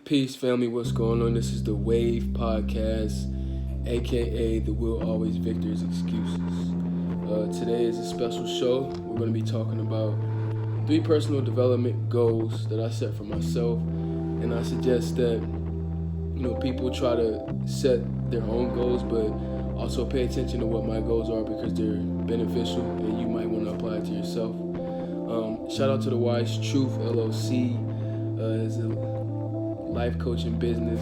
Peace, family. What's going on? This is the W.AV.E podcast, aka the Will Always Victor's Excuses. Today is a special show. We're going to be talking about 3 personal development goals that I set for myself, and I suggest that people try to set their own goals, but also pay attention to what my goals are because they're beneficial and you might want to apply it to yourself. Shout out to the Wise Truth LLC. It's a life coaching business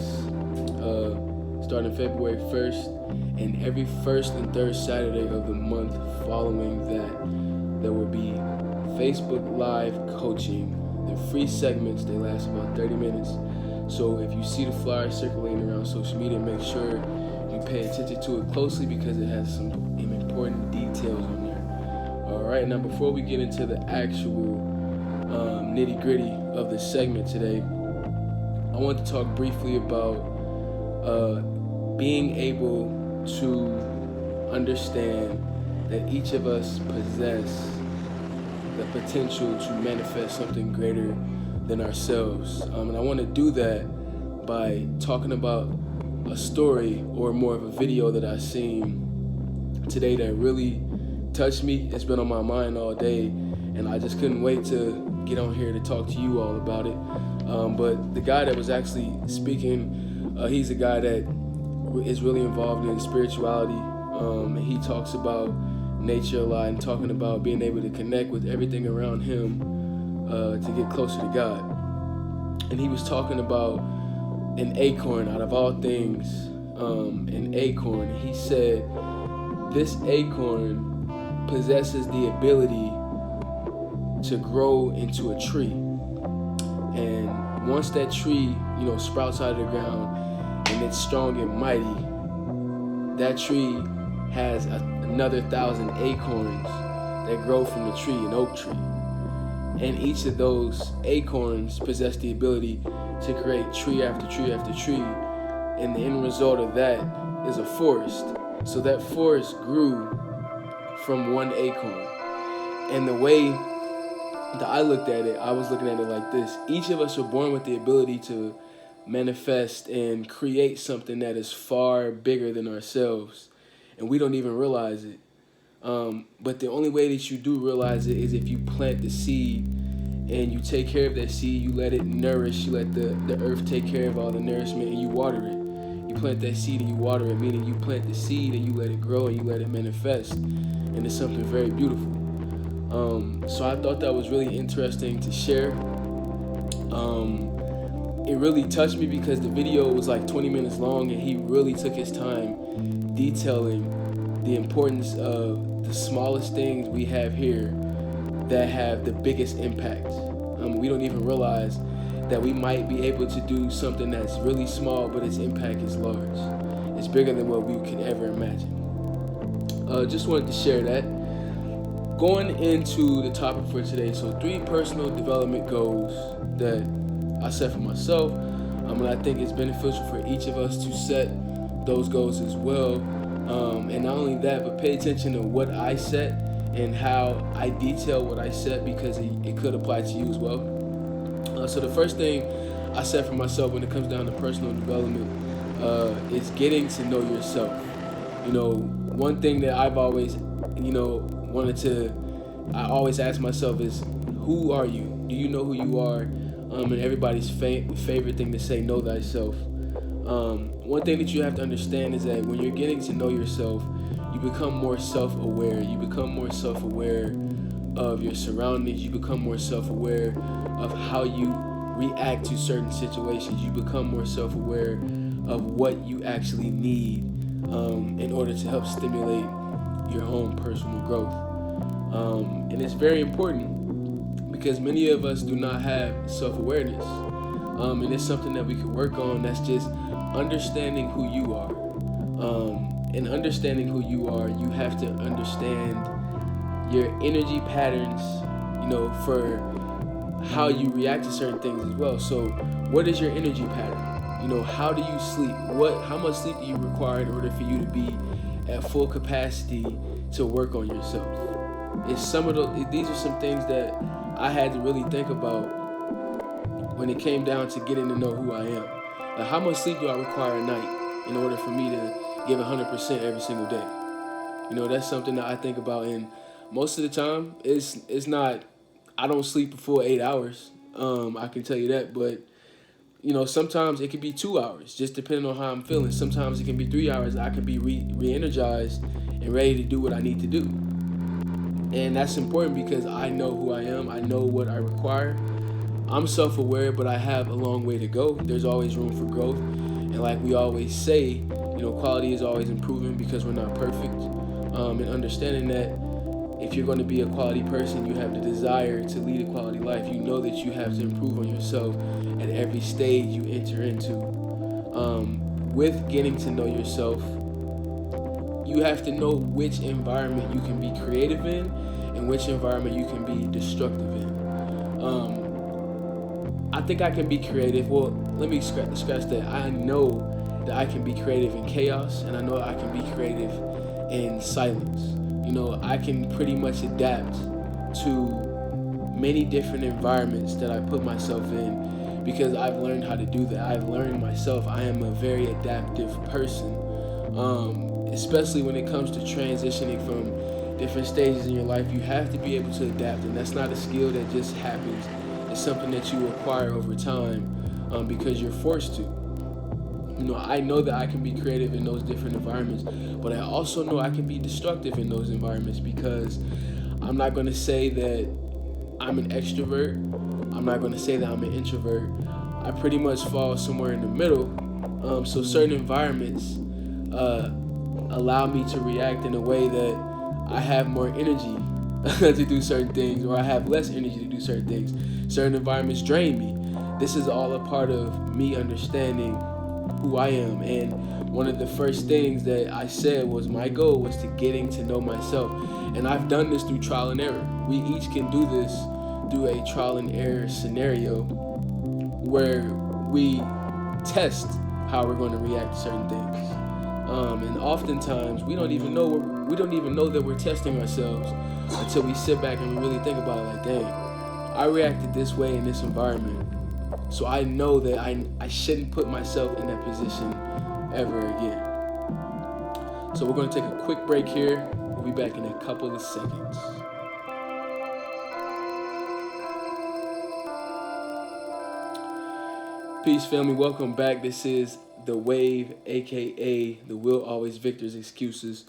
starting February 1st, and every first and third Saturday of the month following that, there will be Facebook Live coaching. They're free segments. They last about 30 minutes. So if you see the flyer circulating around social media, make sure you pay attention to it closely because it has some important details on there. All right, now before we get into the actual nitty-gritty of the segment today, I want to talk briefly about being able to understand that each of us possess the potential to manifest something greater than ourselves. And I want to do that by talking about a story, or more of a video that I seen today that really touched me. It's been on my mind all day, and I just couldn't wait to get on here to talk to you all about it. But the guy that was actually speaking, he's a guy that is really involved in spirituality. And he talks about nature a lot and talking about being able to connect with everything around him to get closer to God. And he was talking about an acorn, out of all things, an acorn. He said this acorn possesses the ability to grow into a tree. And once that tree, sprouts out of the ground and it's strong and mighty, that tree has another 1,000 acorns that grow from the tree, an oak tree. And each of those acorns possess the ability to create tree after tree after tree. And the end result of that is a forest. So that forest grew from one acorn. And the way that I looked at it, I was looking at it like this. Each of us are born with the ability to manifest and create something that is far bigger than ourselves. And we don't even realize it. But the only way that you do realize it is if you plant the seed and you take care of that seed, you let it nourish, you let the earth take care of all the nourishment, and you water it. You plant that seed and you water it, meaning you plant the seed and you let it grow and you let it manifest. And it's something very beautiful. So I thought that was really interesting to share. It really touched me because the video was like 20 minutes long, and he really took his time detailing the importance of the smallest things we have here that have the biggest impact. We don't even realize that we might be able to do something that's really small, but its impact is large. It's bigger than what we could ever imagine. Just wanted to share that. Going into the topic for today, so 3 personal development goals that I set for myself, and I think it's beneficial for each of us to set those goals as well. And not only that, but pay attention to what I set and how I detail what I set, because it could apply to you as well. So the first thing I set for myself when it comes down to personal development is getting to know yourself. One thing that I've always, I always ask myself is, who are you? Do you know who you are? And everybody's favorite thing to say, know thyself. One thing that you have to understand is that when you're getting to know yourself, you become more self-aware. You become more self-aware of your surroundings. You become more self-aware of how you react to certain situations. You become more self-aware of what you actually need in order to help stimulate your own personal growth. And it's very important because many of us do not have self-awareness. And it's something that we can work on. That's just understanding who you are. And understanding who you are, you have to understand your energy patterns, for how you react to certain things as well. So what is your energy pattern? How do you sleep? How much sleep do you require in order for you to be at full capacity to work on yourself? These are some things that I had to really think about when it came down to getting to know who I am. How much sleep do I require a night in order for me to give 100% every single day? That's something that I think about, and most of the time, it's not. I don't sleep a full 8 hours. I can tell you that, but sometimes it can be 2 hours, just depending on how I'm feeling. Sometimes it can be 3 hours. I can be re-energized and ready to do what I need to do. And that's important because I know who I am. I know what I require. I'm self-aware, but I have a long way to go. There's always room for growth. And like we always say, quality is always improving because we're not perfect. And understanding that if you're going to be a quality person, you have the desire to lead a quality life. You know that you have to improve on yourself at every stage you enter into. With getting to know yourself, you have to know which environment you can be creative in and which environment you can be destructive in. I think I can be creative. Well, let me scratch that. I know that I can be creative in chaos, and I know I can be creative in silence. I can pretty much adapt to many different environments that I put myself in because I've learned how to do that. I've learned myself. I am a very adaptive person, especially when it comes to transitioning from different stages in your life. You have to be able to adapt, and that's not a skill that just happens. It's something that you acquire over time because you're forced to. I know that I can be creative in those different environments, but I also know I can be destructive in those environments because I'm not going to say that I'm an extrovert. I'm not going to say that I'm an introvert. I pretty much fall somewhere in the middle. So certain environments allow me to react in a way that I have more energy to do certain things, or I have less energy to do certain things. Certain environments drain me. This is all a part of me understanding who I am. And one of the first things that I said was my goal was to getting to know myself. And I've done this through trial and error. We each can do this through a trial and error scenario where we test how we're going to react to certain things. And oftentimes we don't even know that we're testing ourselves until we sit back and we really think about it. Like, dang, I reacted this way in this environment, so I know that I shouldn't put myself in that position ever again. So we're going to take a quick break here. We'll be back in a couple of seconds. Peace, family. Welcome back. This is W.AV.E, aka the Will Always Victor's Excuses.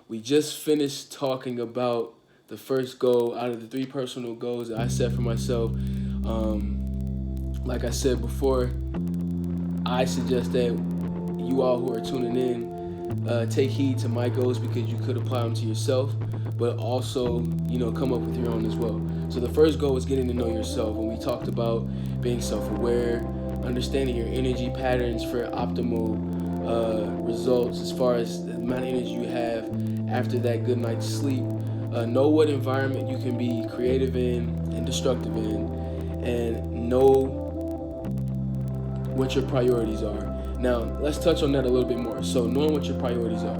We just finished talking about the first goal out of the 3 personal goals that I set for myself. Like I said before, I suggest that you all who are tuning in take heed to my goals because you could apply them to yourself, but also, come up with your own as well. So the first goal is getting to know yourself. When we talked about being self-aware, understanding your energy patterns for optimal results as far as the amount of energy you have after that good night's sleep. Know what environment you can be creative in and destructive in, and know what your priorities are. Now, let's touch on that a little bit more. So, knowing what your priorities are.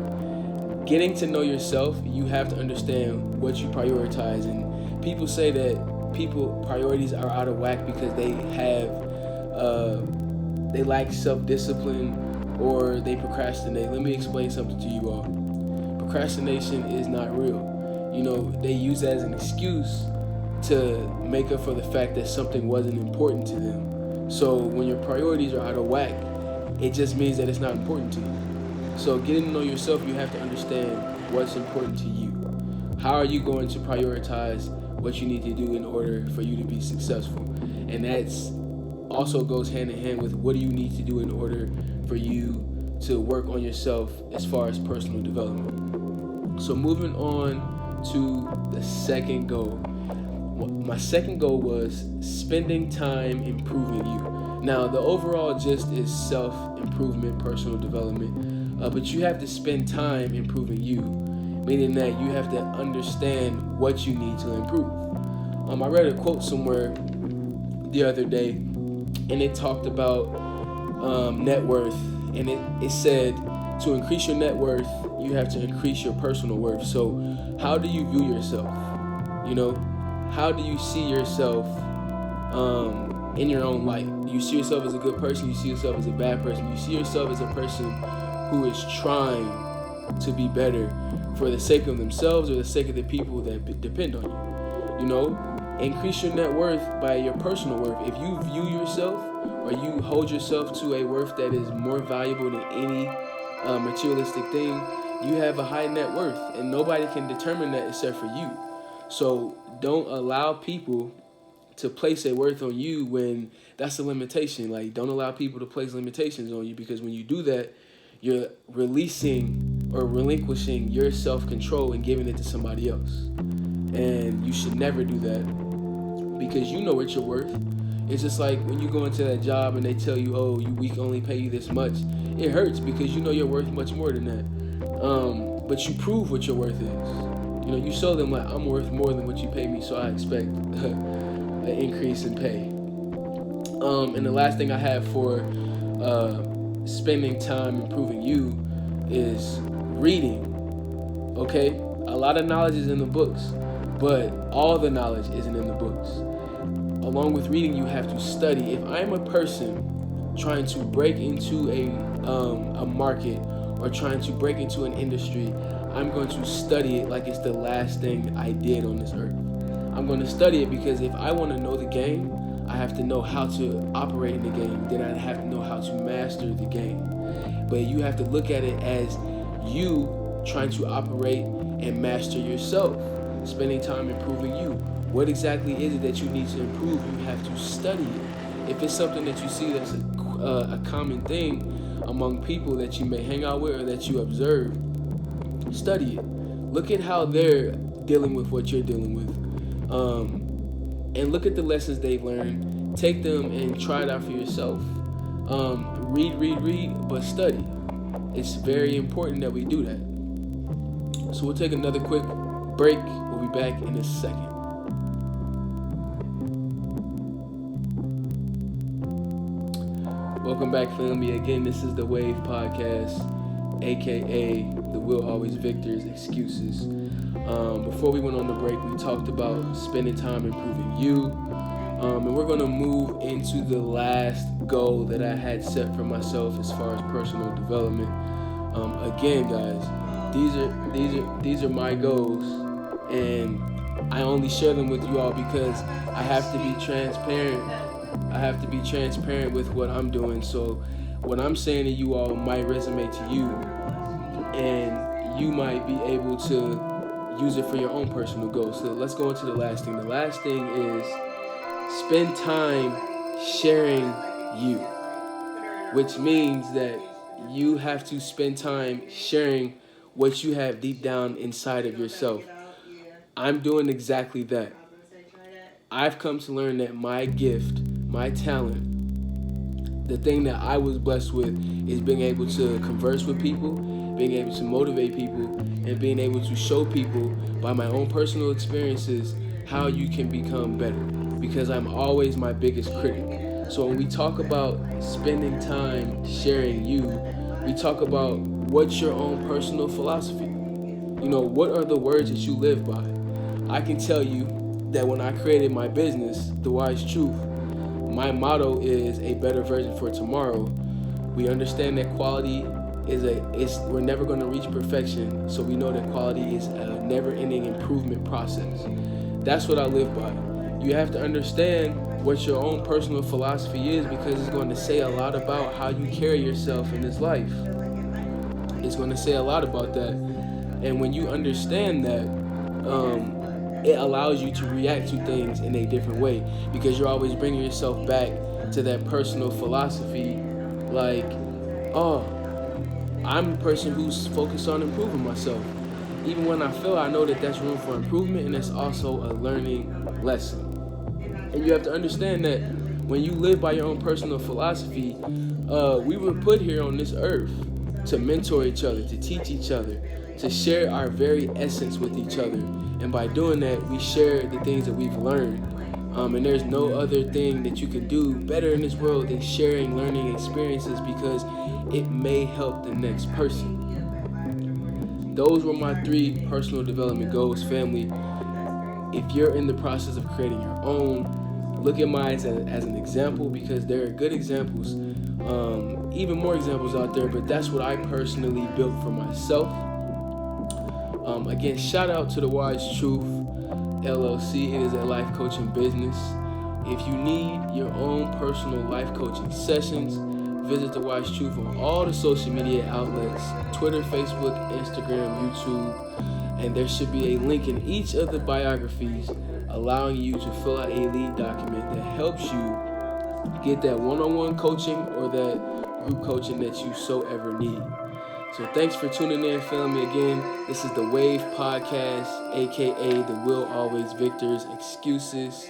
Getting to know yourself, you have to understand what you prioritize. And people say that people priorities are out of whack because they lack self-discipline or they procrastinate. Let me explain something to you all. Procrastination is not real. They use that as an excuse to make up for the fact that something wasn't important to them. So when your priorities are out of whack, it just means that it's not important to you. So getting to know yourself, you have to understand what's important to you. How are you going to prioritize what you need to do in order for you to be successful? And that's also goes hand in hand with what do you need to do in order for you to work on yourself as far as personal development. So moving on to the second goal. My second goal was spending time improving you. Now, the overall gist is self-improvement, personal development, but you have to spend time improving you, meaning that you have to understand what you need to improve. I read a quote somewhere the other day, and it talked about net worth, and it said to increase your net worth, you have to increase your personal worth. So how do you view yourself? How do you see yourself in your own light. You see yourself as a good person, you see yourself as a bad person, you see yourself as a person who is trying to be better for the sake of themselves or the sake of the people that depend on you. You know, increase your net worth by your personal worth. If you view yourself or you hold yourself to a worth that is more valuable than any materialistic thing, you have a high net worth, and nobody can determine that except for you. So don't allow people to place a worth on you when that's a limitation. Like, don't allow people to place limitations on you, because when you do that, you're releasing or relinquishing your self-control and giving it to somebody else. And you should never do that, because you know what you're worth. It's just like when you go into that job and they tell you, oh, we can only pay you this much. It hurts because you know you're worth much more than that. But you prove what your worth is. You know, you show them, like, I'm worth more than what you pay me, so I expect an increase in pay. And the last thing I have for spending time improving you is reading. Okay? A lot of knowledge is in the books, but all the knowledge isn't in the books. Along with reading, you have to study. If I'm a person trying to break into a market or trying to break into an industry, I'm going to study it like it's the last thing I did on this earth. I'm going to study it because if I want to know the game, I have to know how to operate in the game. Then I have to know how to master the game. But you have to look at it as you trying to operate and master yourself, spending time improving you. What exactly is it that you need to improve? You have to study it. If it's something that you see that's a common thing among people that you may hang out with or that you observe, study it. Look at how they're dealing with what you're dealing with. And look at the lessons they've learned. Take them and try it out for yourself. Read, but study. It's very important that we do that. So we'll take another quick break. We'll be back in a second. Welcome back, family. Again, this is the W.AV.E podcast, aka the W.AV.E's excuses. Before we went on the break, we talked about spending time improving you, and we're going to move into the last goal that I had set for myself as far as personal development. Again, guys, these are my goals, and I only share them with you all because I have to be transparent. I have to be transparent with what I'm doing. So what I'm saying to you all might resonate to you, and you might be able to use it for your own personal goals. So let's go into the last thing. The last thing is spend time sharing you, which means that you have to spend time sharing what you have deep down inside of yourself. I'm doing exactly that. I've come to learn that my gift, my talent, the thing that I was blessed with is being able to converse with people, being able to motivate people, and being able to show people by my own personal experiences how you can become better, because I'm always my biggest critic. So when we talk about spending time sharing you, we talk about what's your own personal philosophy. You know, what are the words that you live by? I can tell you that when I created my business, The Wise Truth, my motto is a better version for tomorrow. We understand that quality we're never going to reach perfection, so we know that quality is a never-ending improvement process. That's what I live by. You have to understand what your own personal philosophy is, because it's going to say a lot about how you carry yourself in this life. It's going to say a lot about that. And when you understand that, it allows you to react to things in a different way, because you're always bringing yourself back to that personal philosophy. Like, oh, I'm a person who's focused on improving myself. Even when I fail, I know that that's room for improvement, and it's also a learning lesson. And you have to understand that when you live by your own personal philosophy, we were put here on this earth to mentor each other, to teach each other, to share our very essence with each other. And by doing that, we share the things that we've learned. And there's no other thing that you can do better in this world than sharing learning experiences, because it may help the next person. Those were my 3 personal development goals, family. If you're in the process of creating your own, look at mine as an example, because there are good examples, even more examples out there, but that's what I personally built for myself. Again, shout out to the Wise Truth LLC. It is a life coaching business. If you need your own personal life coaching sessions, visit the Wise Truth on all the social media outlets: Twitter, Facebook, Instagram, YouTube, and there should be a link in each of the biographies allowing you to fill out a lead document that helps you get that one-on-one coaching or that group coaching that you so ever need. So thanks for tuning in, family. Again, this is the W.AV.E podcast, aka the Will Always Victors Excuses.